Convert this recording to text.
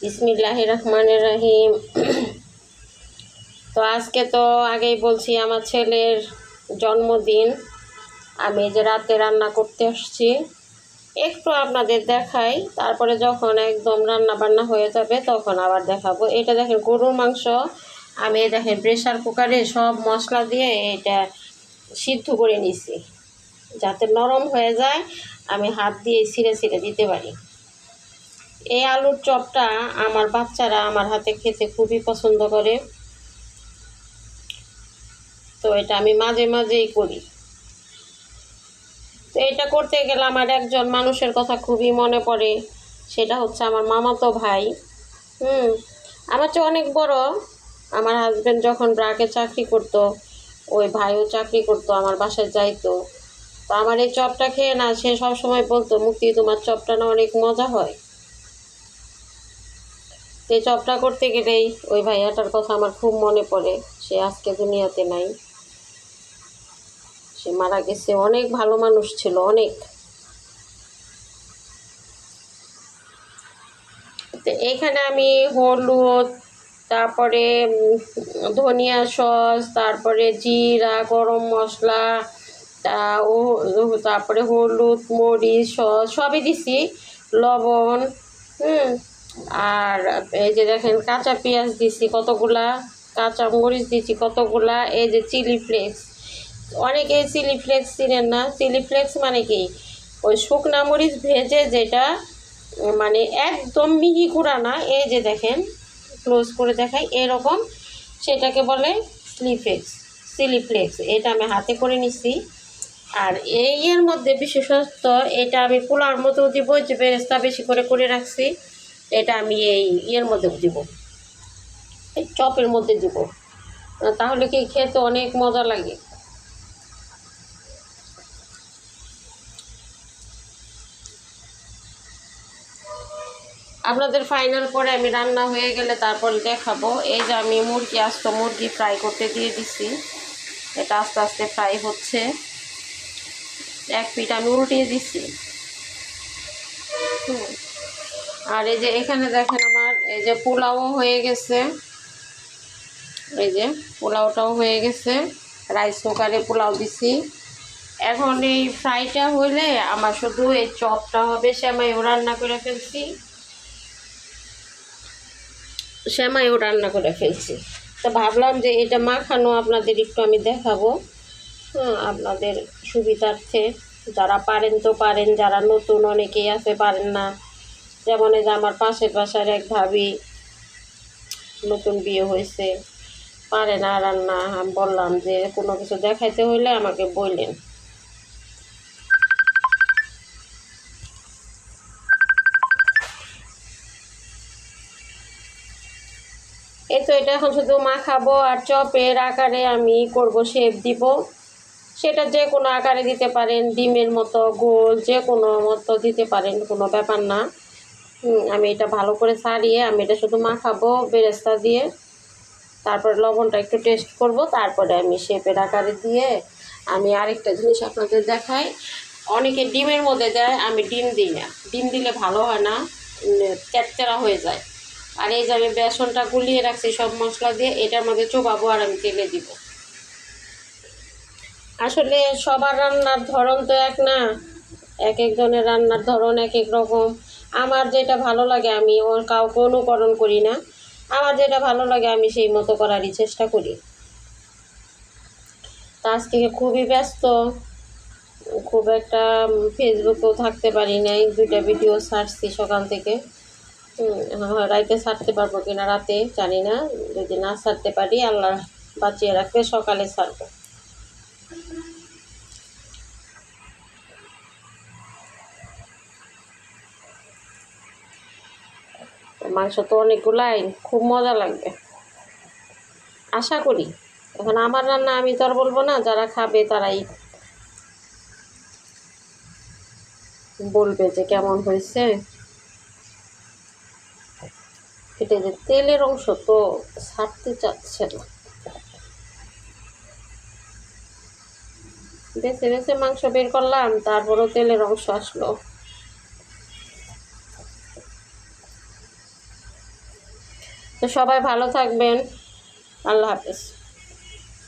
বিসমিল্লাহির রহমানির রহিম। তো আজকে তো আগেই বলছি আমার ছেলের জন্মদিন। আমি যে রাতে রান্না করতে আসছি, একটু আপনাদের দেখাই, তারপরে যখন একদম রান্না বান্না হয়ে যাবে তখন আবার দেখাবো। এটা দেখেন গরুর মাংস, আমি দেখেন প্রেশার কুকারে সব মশলা দিয়ে এটা সিদ্ধ করে নিছি, যাতে নরম হয়ে যায়, আমি হাত দিয়ে ছিঁড়ে ছিঁড়ে দিতে পারি। এই আলুর চপটা আমার বাচ্চারা আমার হাতে খেতে খুবই পছন্দ করে, তো এটা আমি মাঝে মাঝেই করি। তো এটা করতে গেলে আমার একজন মানুষের কথা খুবই মনে পড়ে, সেটা হচ্ছে আমার মামাতো ভাই। আমার চেয়ে অনেক বড়। আমার হাজব্যান্ড যখন ব্রাকে চাকরি করতো, ওই ভাইও চাকরি করতো, আমার বাসায় যাইতো। তো আমার এই চপটা খেয়ে না সে সবসময় বলতো, মুক্তি তোমার চপটা না অনেক মজা হয়। এই চপটা করতে গেলেই ওই ভাইয়াটার কথা আমার খুব মনে পড়ে। সে আজকে দুনিয়াতে নাই, সে মারা গেছে। অনেক ভালো মানুষ ছিল, অনেক। তো এখানে আমি হলুদ, তারপরে ধনিয়া সস, তারপরে জিরা, গরম মশলা, তারপরে হলুদ, মরিচ, সস সবই দিছি, লবণ। আর এই যে দেখেন কাঁচা পেঁয়াজ দিছি কতগুলা, কাঁচা মরিচ দিছি কতগুলা, এই যে চিলি ফ্লেক্স। অনেকে চিলি ফ্লেক্স চিনেন না। চিলি ফ্লেক্স মানে কি, ওই শুকনা মরিচ ভেজে যেটা, মানে একদম মিহি গুঁড়া না, এই যে দেখেন ক্লোজ করে দেখাই এরকম, সেটাকে বলে চিলি ফ্লেক্স। এটা আমি হাতে করে নিছি। আর এর মধ্যে বিশেষত এটা আমি পোলার মতো দিব, যে বেরেস্তা বেশি করে করে রাখছি, এটা আমি এর মধ্যে দিব, এই চপের মধ্যে দিব, তাহলে কি খেতে অনেক মজা লাগে। আপনাদের ফাইনাল পরে আমি রান্না হয়ে গেলে তারপর দেখাবো। এই যে আমি আস্ত মুরগি ফ্রাই করতে দিয়ে দিছি, এটা আস্তে আস্তে ফ্রাই হচ্ছে। এক পিঠ আমি উল্টিয়ে দিছি। আর এই যে এখানে দেখেন আমার এই যে পোলাও হয়ে গেছে, এই যে পোলাওটাও হয়ে গেছে, রাইস কুকারে পোলাও দিছি। এখন এই ফ্রাইটা হইলে আমার শুধু এই চপটা হবে। সেমাইও রান্না করে ফেলছি, তো ভাবলাম যে এটা মাখানো আপনাদের একটু আমি দেখাবো, আপনাদের সুবিধার্থে। যারা পারেন তো পারেন, যারা নতুন অনেকেই আছে পারেন না। যেমন এই যে আমার পাশের বাসার এক ভাবি, নতুন বিয়ে হয়েছে, পারে না রান্না। আমি বললাম যে কোনো কিছু দেখাইতে হইলে আমাকে বললেন। এই তো এটা এখন শুধু মাখাবো, আর চপের আকারে আমি করব, শেপ দিব। সেটা যে কোনো আকারে দিতে পারেন, ডিমের মতো গোল, যে কোনো মতো দিতে পারেন, কোনো ব্যাপার না। আমি এটা ভালো করে ছাড়িয়ে আমি এটা শুধু মাখাবো বেরেস্তা দিয়ে, তারপরে লবণটা একটু টেস্ট করব, তারপরে আমি শেপের আকারে দিয়ে। আমি আরেকটা জিনিস আপনাদের দেখাই, অনেকে ডিমের মধ্যে দেয়, আমি ডিম দিই না। ডিম দিলে ভালো হয় না, তেড়তেড়া হয়ে যায়। আর এই যে আমি বেসনটা গুলিয়ে রাখছি সব মশলা দিয়ে, এটার মধ্যে চোবাবো আর আমি তেলে দিব। আসলে সবার রান্নার ধরন তো এক না, এক একজনের রান্নার ধরন এক এক রকম। আমার যেটা ভালো লাগে আমি ওর কাউকে অনুকরণ করি না, আমার যেটা ভালো লাগে আমি সেই মতো করারই চেষ্টা করি। তা আজকে খুবই ব্যস্ত, খুব একটা ফেসবুকেও থাকতে পারি নাই। 2টা ভিডিও ছাড়ছি সকাল থেকে। রাইতে ছাড়তে পারবো কিনা রাতে জানি না, যদি না ছাড়তে পারি আল্লাহ বাঁচিয়ে রাখলে সকালে ছাড়বো। মাংস তো অনেকগুলাই, খুব মজা লাগবে আশা করি। এখন আমার রান্না আমি তো আর বলবো না, যারা খাবে তারাই বলবে যে কেমন হয়েছে। এটা যে তেলের অংশ তো ছাড়তে চাচ্ছে না, বেছে বেছে মাংস বের করলাম, তারপরও তেলের অংশ আসলো। তো সবাই ভালো থাকবেন। আল্লাহ হাফেজ।